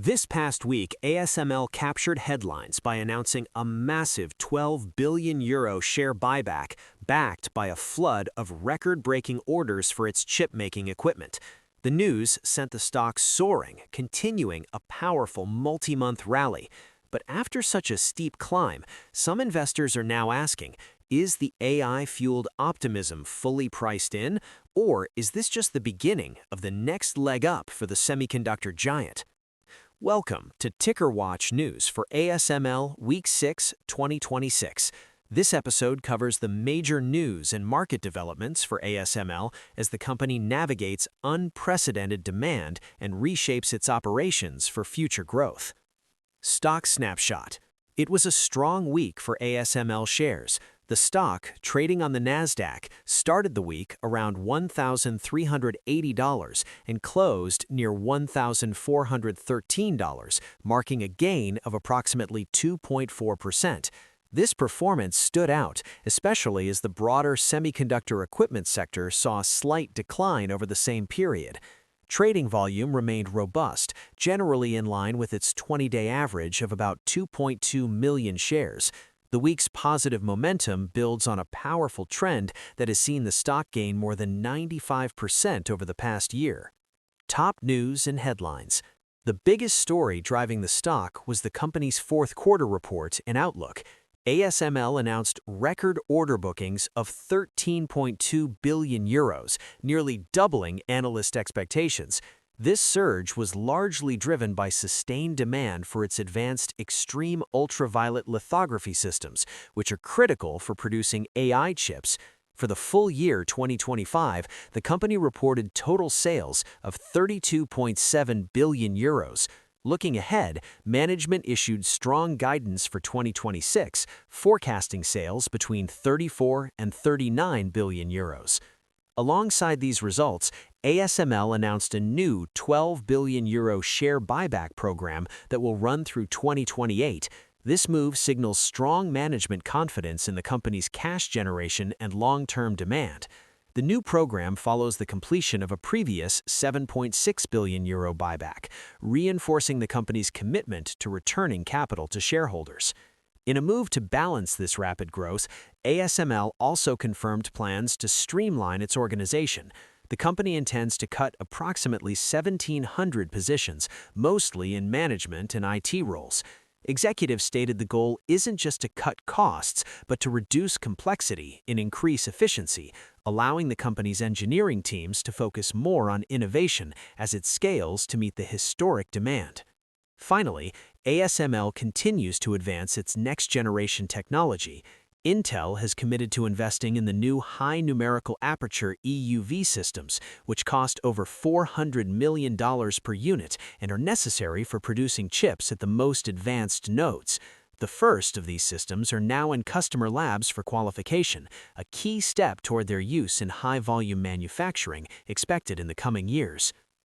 This past week, ASML captured headlines by announcing a massive €12 billion share buyback, backed by a flood of record-breaking orders for its chip-making equipment. The news sent the stock soaring, continuing a powerful multi-month rally. But after such a steep climb, some investors are now asking, is the AI-fueled optimism fully priced in, or is this just the beginning of the next leg up for the semiconductor giant? Welcome to TickerWatch News for ASML Week 6, 2026. This episode covers the major news and market developments for ASML as the company navigates unprecedented demand and reshapes its operations for future growth. Stock Snapshot. It was a strong week for ASML shares. The stock, trading on the Nasdaq, started the week around $1,380 and closed near $1,413, marking a gain of approximately 2.4%. This performance stood out, especially as the broader semiconductor equipment sector saw a slight decline over the same period. Trading volume remained robust, generally in line with its 20-day average of about 2.2 million shares. The week's positive momentum builds on a powerful trend that has seen the stock gain more than 95% over the past year. Top news and headlines. The biggest story driving the stock was the company's fourth quarter report and outlook. ASML announced record order bookings of €13.2 billion, nearly doubling analyst expectations. This surge was largely driven by sustained demand for its advanced Extreme Ultraviolet lithography systems, which are critical for producing AI chips. For the full year 2025, the company reported total sales of €32.7 billion. Looking ahead, management issued strong guidance for 2026, forecasting sales between €34 and €39 billion. Alongside these results, ASML announced a new €12 billion share buyback program that will run through 2028. This move signals strong management confidence in the company's cash generation and long-term demand. The new program follows the completion of a previous €7.6 billion buyback, reinforcing the company's commitment to returning capital to shareholders. In a move to balance this rapid growth, ASML also confirmed plans to streamline its organization. The company intends to cut approximately 1,700 positions, mostly in management and IT roles. Executives stated the goal isn't just to cut costs, but to reduce complexity and increase efficiency, allowing the company's engineering teams to focus more on innovation as it scales to meet the historic demand. Finally, ASML continues to advance its next-generation technology. Intel has committed to investing in the new high numerical aperture EUV systems, which cost over $400 million per unit and are necessary for producing chips at the most advanced nodes. The first of these systems are now in customer labs for qualification, a key step toward their use in high-volume manufacturing expected in the coming years.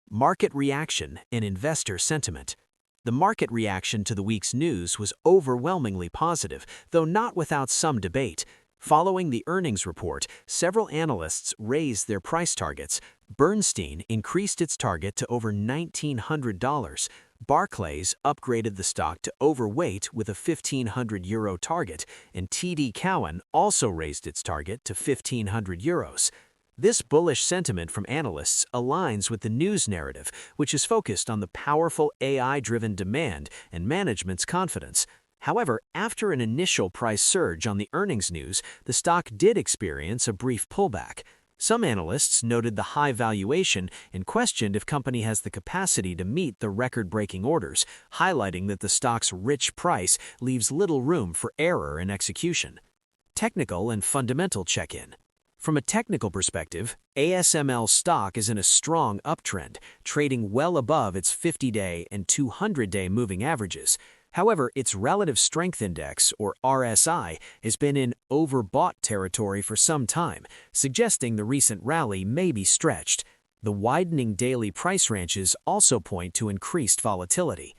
Market reaction and investor sentiment. The market reaction to the week's news was overwhelmingly positive, though not without some debate. Following the earnings report, several analysts raised their price targets. Bernstein increased its target to over $1,900. Barclays upgraded the stock to overweight with a €1,500 target, and TD Cowen also raised its target to €1,500. This bullish sentiment from analysts aligns with the news narrative, which is focused on the powerful AI-driven demand and management's confidence. However, after an initial price surge on the earnings news, the stock did experience a brief pullback. Some analysts noted the high valuation and questioned if the company has the capacity to meet the record-breaking orders, highlighting that the stock's rich price leaves little room for error in execution. Technical and fundamental check-in. From a technical perspective, ASML stock is in a strong uptrend, trading well above its 50-day and 200-day moving averages. However, its relative strength index, or RSI, has been in overbought territory for some time, suggesting the recent rally may be stretched. The widening daily price ranges also point to increased volatility.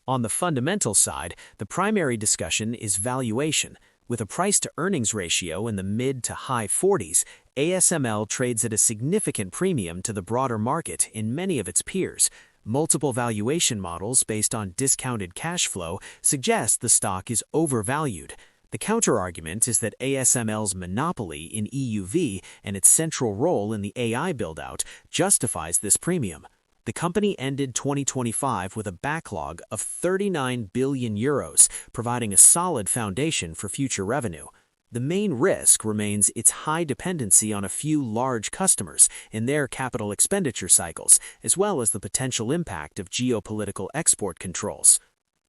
On the fundamental side, the primary discussion is valuation. With a price-to-earnings ratio in the mid to high 40s, ASML trades at a significant premium to the broader market in many of its peers. Multiple valuation models based on discounted cash flow suggest the stock is overvalued. The counterargument is that ASML's monopoly in EUV and its central role in the AI build-out justifies this premium. The company ended 2025 with a backlog of 39 billion euros, providing a solid foundation for future revenue. The main risk remains its high dependency on a few large customers in their capital expenditure cycles, as well as the potential impact of geopolitical export controls.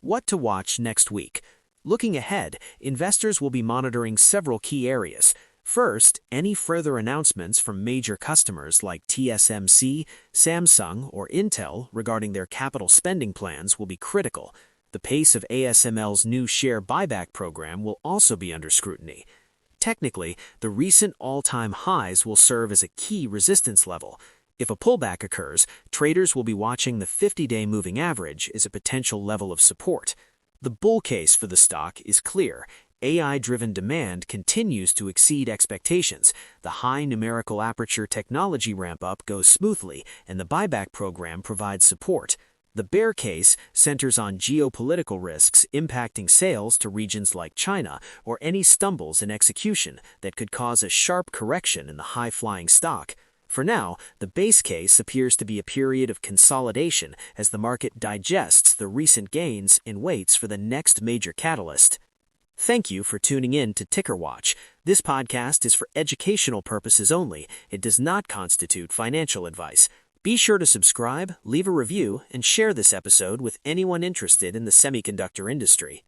What to watch next week? Looking ahead, investors will be monitoring several key areas. First, any further announcements from major customers like TSMC, Samsung, or Intel regarding their capital spending plans will be critical. The pace of ASML's new share buyback program will also be under scrutiny. Technically, the recent all-time highs will serve as a key resistance level. If a pullback occurs, traders will be watching the 50-day moving average as a potential level of support. The bull case for the stock is clear. AI-driven demand continues to exceed expectations, the high numerical aperture technology ramp-up goes smoothly, and the buyback program provides support. The bear case centers on geopolitical risks impacting sales to regions like China or any stumbles in execution that could cause a sharp correction in the high-flying stock. For now, the base case appears to be a period of consolidation as the market digests the recent gains and waits for the next major catalyst. Thank you for tuning in to TickerWatch. This podcast is for educational purposes only. It does not constitute financial advice. Be sure to subscribe, leave a review, and share this episode with anyone interested in the semiconductor industry.